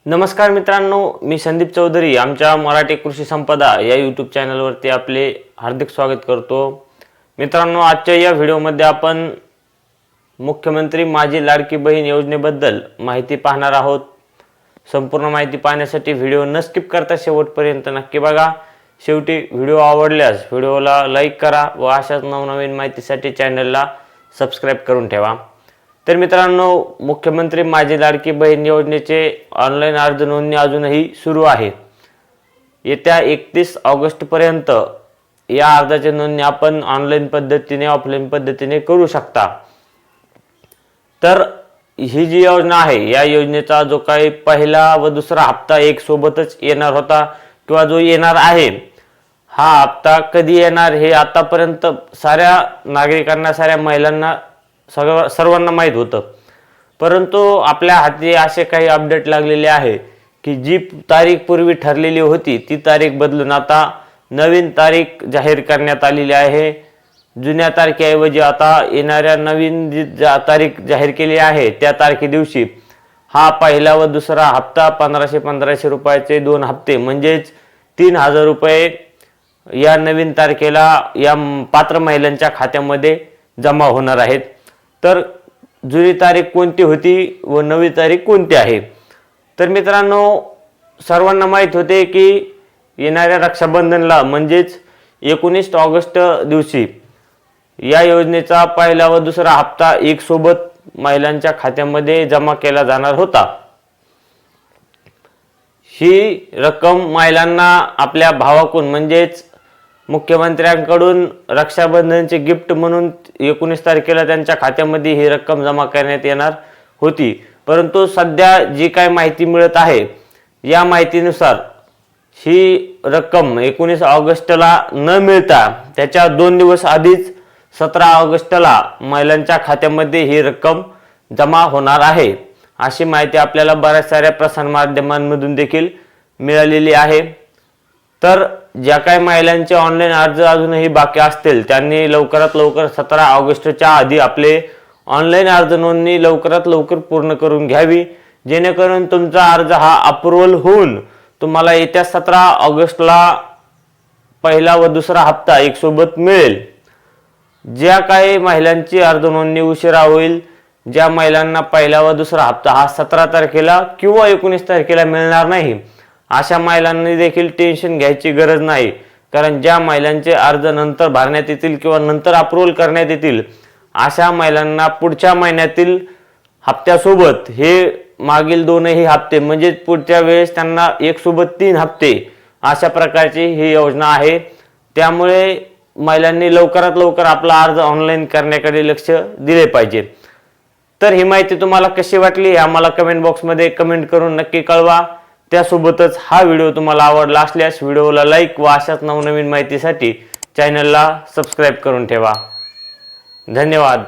नमस्कार मित्रांनो, मी संदीप चौधरी आमच्या मराठी कृषी संपदा या यूट्यूब चॅनलवरती आपले हार्दिक स्वागत करतो। मित्रांनो, आजच्या या व्हिडिओमध्ये आपण मुख्यमंत्री माझी लाडकी बहीण योजनेबद्दल माहिती पाहणार आहोत। संपूर्ण माहिती पाहण्यासाठी व्हिडिओ न स्किप करता शेवटपर्यंत नक्की बघा। शेवटी व्हिडिओ आवडल्यास व्हिडिओला लाईक करा व अशाच नवनवीन माहितीसाठी चॅनलला सबस्क्राइब करून ठेवा। तर मित्रांनो, मुख्यमंत्री माझी लाडकी बहीण योजनेचे ऑनलाईन अर्ज नोंदणी अजूनही सुरू आहे। येत्या 31 ऑगस्ट पर्यंत या अर्जाची नोंदणी आपण ऑनलाईन पद्धतीने ऑफलाईन पद्धतीने करू शकता। तर ही जी योजना आहे या योजनेचा जो काही पहिला व दुसरा हप्ता एक सोबतच येणार होता किंवा जो येणार आहे, हा हप्ता कधी येणार हे आतापर्यंत साऱ्या नागरिकांना साऱ्या महिलांना सर्वांना माहित होतं। परंतु आपल्या हाती असे काही अपडेट लागलेले आहे की जी तारीख पूर्वी ठरलेली होती ती तारीख बदलून आता नवीन तारीख जाहीर करण्यात आलेली आहे। जुन्या तारखेऐवजी आता येणाऱ्या नवीन जी तारीख जाहीर केली आहे त्या तारखे दिवशी हा पहिला व दुसरा हप्ता 1500 रुपयाचे 2 हप्ते म्हणजेच 3000 रुपये या नवीन तारखेला या पात्र महिलांच्या खात्यामध्ये जमा होणार आहेत। तर जुनी तारीख कोणती होती व नवी तारीख कोणती आहे? तर मित्रांनो, सर्वांना माहित होते की येणाऱ्या रक्षाबंधनला म्हणजेच 19 ऑगस्ट दिवशी या योजनेचा पहिला व दुसरा हप्ता एक सोबत महिलांच्या खात्यामध्ये जमा केला जाणार होता। ही रक्कम महिलांना आपल्या भावाकडून म्हणजेच मुख्यमंत्र्यांकडून रक्षाबंधनचे गिफ्ट म्हणून 19 तारखेला त्यांच्या खात्यामध्ये ही रक्कम जमा करण्यात येणार होती। परंतु सध्या जी काय माहिती मिळत आहे या माहितीनुसार ही रक्कम 19 ऑगस्टला न मिळता त्याच्या 2 दिवस आधीच 17 ऑगस्टला महिलांच्या खात्यामध्ये ही रक्कम जमा होणार आहे, अशी माहिती आपल्याला बऱ्याच साऱ्या प्रसार माध्यमांमधून देखील मिळालेली आहे। तर ज्या काही महिलांचे ऑनलाईन अर्ज अजूनही बाकी असतील त्यांनी लवकरात लवकर 17 ऑगस्टच्या आधी आपले ऑनलाईन अर्ज नोंदणी लवकरात लवकर पूर्ण करून घ्यावी, जेणेकरून तुमचा अर्ज हा अप्रूव्हल होऊन तुम्हाला येत्या 17 ऑगस्टला पहिला व दुसरा हप्ता एक सोबत मिळेल। ज्या काही महिलांची अर्ज नोंदणी उशिरा होईल, ज्या महिलांना पहिला व दुसरा हप्ता हा 17 तारखेला किंवा 19 तारखेला मिळणार नाही, अशा महिलांनी देखील टेन्शन घ्यायची गरज नाही। कारण ज्या महिलांचे अर्ज नंतर भरण्यात येतील किंवा नंतर अप्रूव्हल करण्यात येतील अशा महिलांना पुढच्या महिन्यातील हप्त्यासोबत हे मागील 2ही हप्ते म्हणजे पुढच्या वेळेस त्यांना एक सोबत 3 हप्ते अशा प्रकारची ही योजना आहे। त्यामुळे महिलांनी लवकरात लवकर आपला अर्ज ऑनलाईन करण्याकडे लक्ष दिले पाहिजे। तर ही माहिती तुम्हाला कशी वाटली आम्हाला कमेंट बॉक्समध्ये कमेंट करून नक्की कळवा। त्यासोबतच हा व्हिडिओ तुम्हाला आवडला असल्यास व्हिडिओला लाईक व अशाच नवनवीन माहितीसाठी चॅनलला सबस्क्राइब करून ठेवा। धन्यवाद।